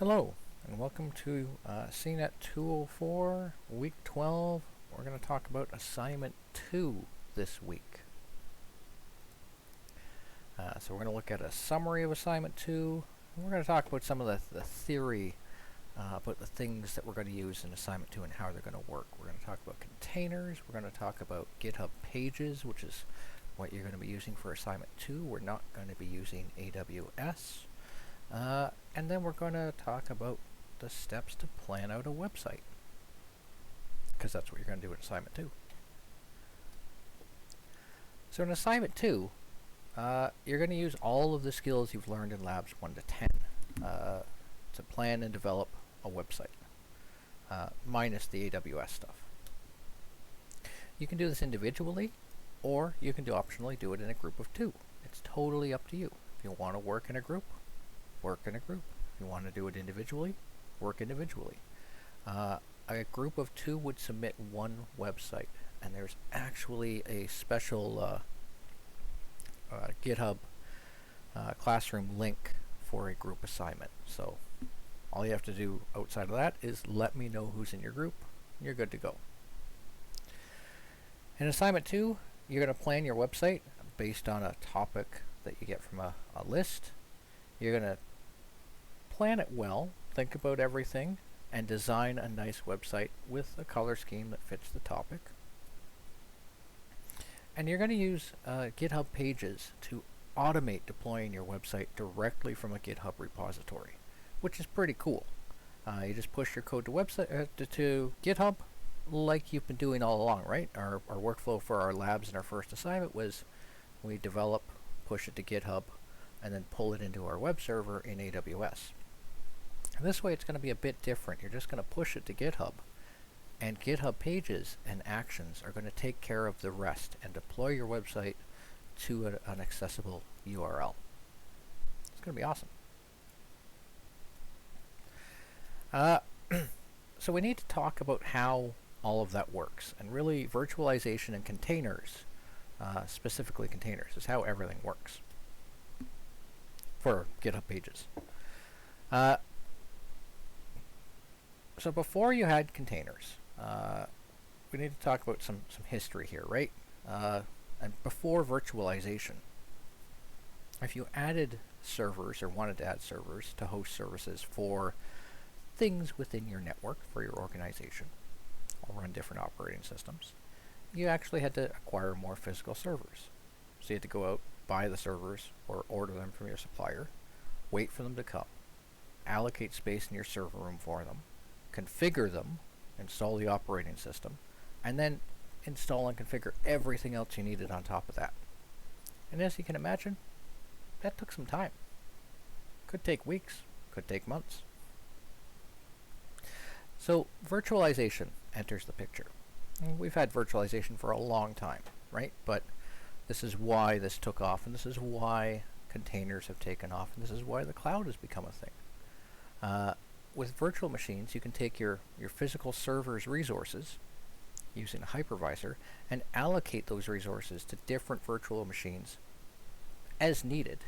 Hello, and welcome to CNET 204, Week 12. We're going to talk about Assignment 2 this week. So we're going to look at a summary of Assignment 2, and we're going to talk about some of the theory about the things that we're going to use in Assignment 2 and how they're going to work. We're going to talk about containers, we're going to talk about GitHub pages, which is what you're going to be using for Assignment 2. We're not going to be using AWS. And then we're going to talk about the steps to plan out a website, because that's what you're going to do in Assignment 2. So in Assignment 2, you're going to use all of the skills you've learned in Labs 1 to 10 to plan and develop a website, minus the AWS stuff. You can do this individually, or you can optionally do it in a group of 2. It's totally up to you. If you want to work in a group, work in a group. If you want to do it individually, work individually. A group of 2 would submit one website, and there's actually a special GitHub classroom link for a group assignment. So all you have to do outside of that is let me know who's in your group, and you're good to go. In Assignment 2, you're going to plan your website based on a topic that you get from a list. You're going to plan it well, think about everything, and design a nice website with a color scheme that fits the topic. And you're going to use GitHub pages to automate deploying your website directly from a GitHub repository, which is pretty cool. You just push your code to GitHub like you've been doing all along, right? Our workflow for our labs in our first assignment was we develop, push it to GitHub, and then pull it into our web server in AWS. And this way it's going to be a bit different. You're just going to push it to GitHub, and GitHub pages and actions are going to take care of the rest and deploy your website to an accessible URL. It's going to be awesome. So we need to talk about how all of that works, and really virtualization and containers, specifically containers, is how everything works for GitHub pages. So before you had containers, we need to talk about some history here, right? And before virtualization, if you added servers or wanted to add servers to host services for things within your network for your organization or run different operating systems, you actually had to acquire more physical servers. So you had to go out, buy the servers, or order them from your supplier, wait for them to come, allocate space in your server room for them, configure them, install the operating system, and then install and configure everything else you needed on top of that. And as you can imagine, that took some time. Could take weeks, could take months. So virtualization enters the picture. And we've had virtualization for a long time, right? But this is why this took off, and this is why containers have taken off, and this is why the cloud has become a thing. With virtual machines, you can take your physical server's resources using a hypervisor and allocate those resources to different virtual machines as needed,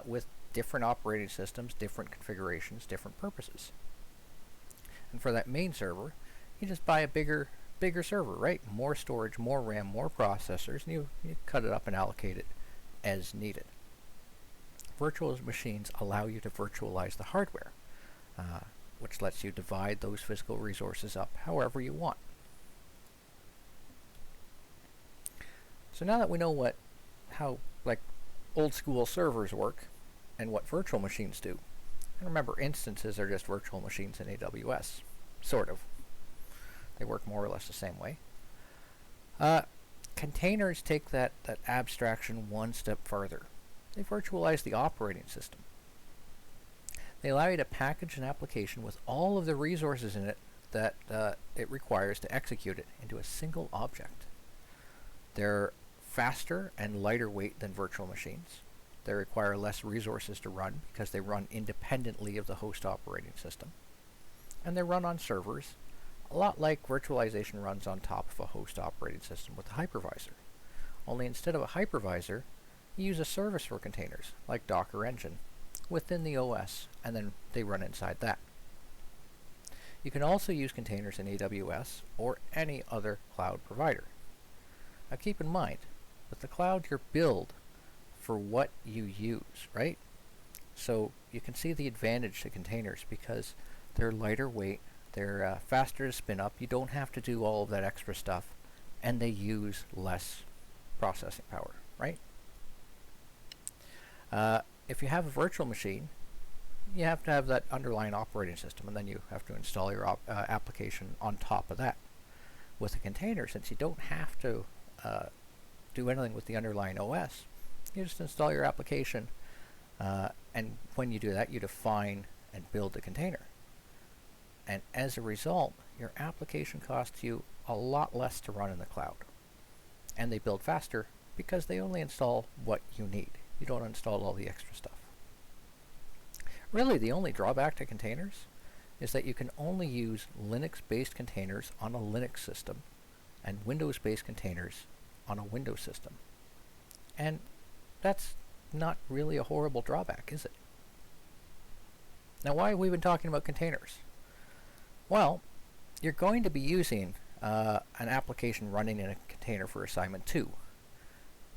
with different operating systems, different configurations, different purposes. And for that main server, you just buy a bigger server, right? More storage, more RAM, more processors, and you cut it up and allocate it as needed. Virtual machines allow you to virtualize the hardware, which lets you divide those physical resources up however you want. So now that we know how old school servers work and what virtual machines do, and remember, instances are just virtual machines in AWS, sort of. They work more or less the same way. Containers take that abstraction one step further. They virtualize the operating system. They allow you to package an application with all of the resources in it that it requires to execute it into a single object. They're faster and lighter weight than virtual machines. They require less resources to run because they run independently of the host operating system. And they run on servers, a lot like virtualization runs on top of a host operating system with a hypervisor. Only instead of a hypervisor, you use a service for containers, like Docker Engine within the OS, and then they run inside that. You can also use containers in AWS or any other cloud provider. Now keep in mind, with the cloud you're billed for what you use, right? So you can see the advantage to containers because they're lighter weight, they're faster to spin up, you don't have to do all of that extra stuff, and they use less processing power, right? If you have a virtual machine, you have to have that underlying operating system, and then you have to install your application on top of that. With a container, since you don't have to do anything with the underlying OS, you just install your application, and when you do that, you define and build the container. And as a result, your application costs you a lot less to run in the cloud. And they build faster because they only install what you need. You don't install all the extra stuff. Really, the only drawback to containers is that you can only use Linux-based containers on a Linux system and Windows-based containers on a Windows system. And that's not really a horrible drawback, is it? Now, why have we been talking about containers? Well, you're going to be using an application running in a container for assignment 2.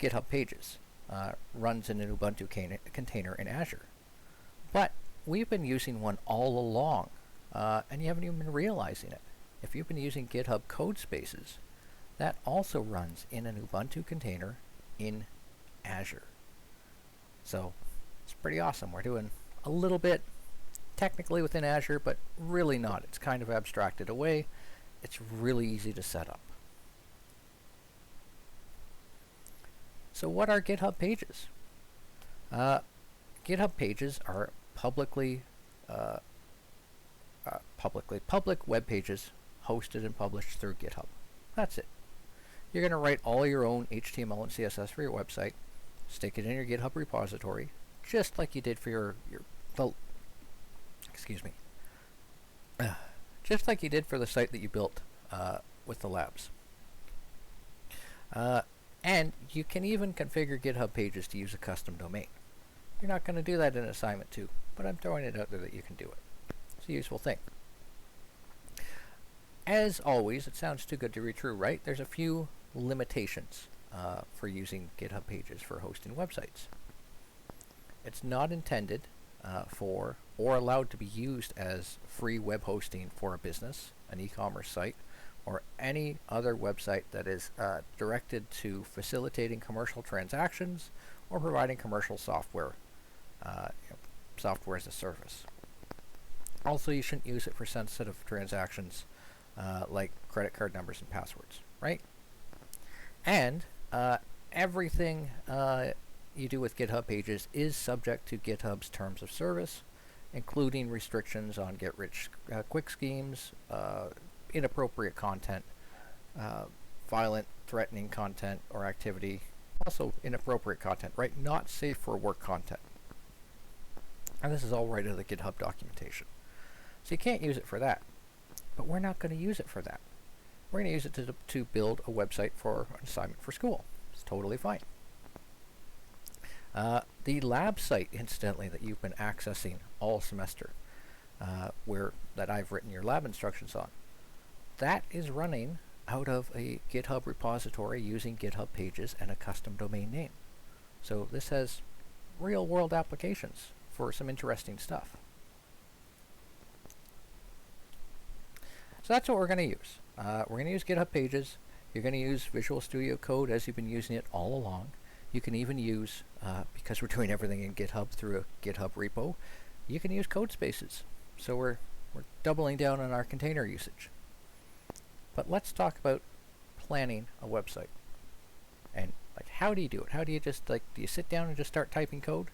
GitHub Pages runs in an Ubuntu container in Azure. But we've been using one all along, and you haven't even been realizing it. If you've been using GitHub Codespaces, that also runs in an Ubuntu container in Azure. So it's pretty awesome. We're doing a little bit technically within Azure, but really not. It's kind of abstracted away. It's really easy to set up. So what are GitHub Pages? GitHub Pages are public web pages hosted and published through GitHub. That's it. You're going to write all your own HTML and CSS for your website, stick it in your GitHub repository, just like you did for just like you did for the site that you built with the labs. And you can even configure GitHub Pages to use a custom domain. You're not going to do that in assignment 2, but I'm throwing it out there that you can do it. It's a useful thing. As always, it sounds too good to be true, right? There's a few limitations for using GitHub Pages for hosting websites. It's not intended for or allowed to be used as free web hosting for a business, an e-commerce site, or any other website that is directed to facilitating commercial transactions or providing commercial software, software as a service. Also, you shouldn't use it for sensitive transactions like credit card numbers and passwords, right? And everything you do with GitHub Pages is subject to GitHub's terms of service, including restrictions on get-rich-quick schemes, inappropriate content, violent, threatening content or activity, also inappropriate content, right? Not safe for work content. And this is all right out of the GitHub documentation. So you can't use it for that. But we're not going to use it for that. We're going to use it to build a website for an assignment for school. It's totally fine. The lab site, incidentally, that you've been accessing all semester, that I've written your lab instructions on, that is running out of a GitHub repository using GitHub Pages and a custom domain name. So this has real-world applications for some interesting stuff. So that's what we're going to use. We're going to use GitHub Pages. You're going to use Visual Studio Code as you've been using it all along. You can even use, because we're doing everything in GitHub through a GitHub repo, you can use Codespaces. So we're doubling down on our container usage. But let's talk about planning a website. And like, how do you do it? How do you just do you sit down and just start typing code?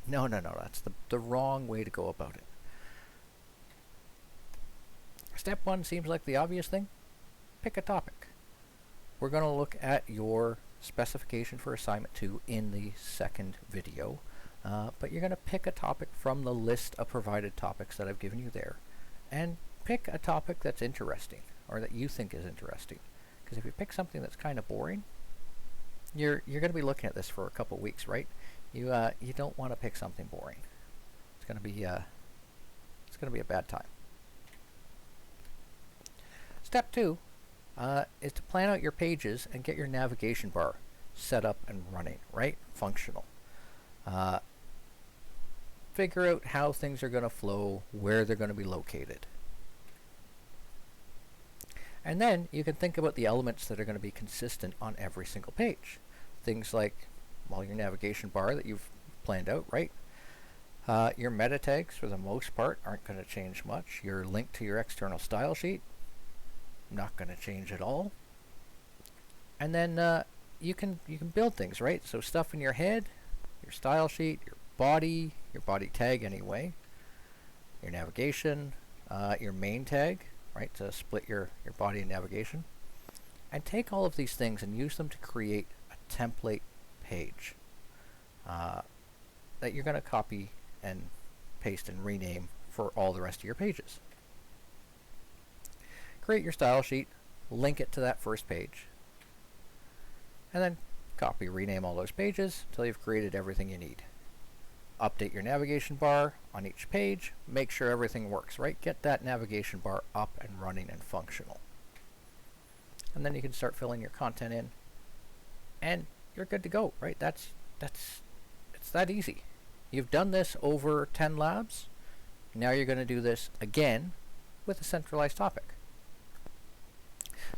No, that's the wrong way to go about it. Step 1 seems like the obvious thing. Pick a topic. We're going to look at your specification for assignment 2 in the second video, but you're going to pick a topic from the list of provided topics that I've given you there, and pick a topic that's interesting, or that you think is interesting. Because if you pick something that's kind of boring, you're going to be looking at this for a couple weeks, right? You don't want to pick something boring. going to be it's going to be a bad time. Step 2 is to plan out your pages and get your navigation bar set up and running, right? Functional. Figure out how things are going to flow, where they're going to be located. And then you can think about the elements that are going to be consistent on every single page. Things like, well, your navigation bar that you've planned out, right? Your meta tags, for the most part, aren't going to change much. Your link to your external style sheet, not going to change at all. And then you can build things, right? So stuff in your head, your style sheet, your body tag anyway, your navigation, your main tag, right, to split your body and navigation. And take all of these things and use them to create a template page that you're going to copy and paste and rename for all the rest of your pages. Create your style sheet, link it to that first page, and then copy, rename all those pages until you've created everything you need. Update your navigation bar on each page, make sure everything works, right? Get that navigation bar up and running and functional. And then you can start filling your content in, and you're good to go, right? It's that easy. You've done this over 10 labs. Now you're going to do this again with a centralized topic.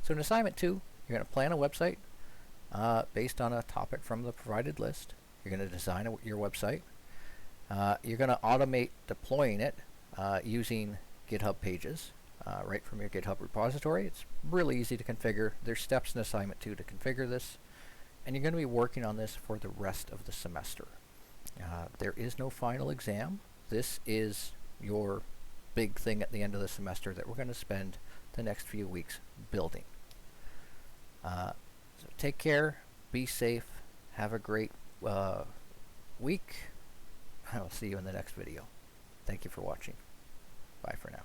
So in assignment 2, you're going to plan a website based on a topic from the provided list. You're going to design your website. You're going to automate deploying it using GitHub pages right from your GitHub repository. It's really easy to configure. There's steps in assignment 2 to configure this, and you're going to be working on this for the rest of the semester. There is no final exam. This is your big thing at the end of the semester that we're going to spend the next few weeks building. So take care, be safe, have a great week. I will see you in the next video. Thank you for watching. Bye for now.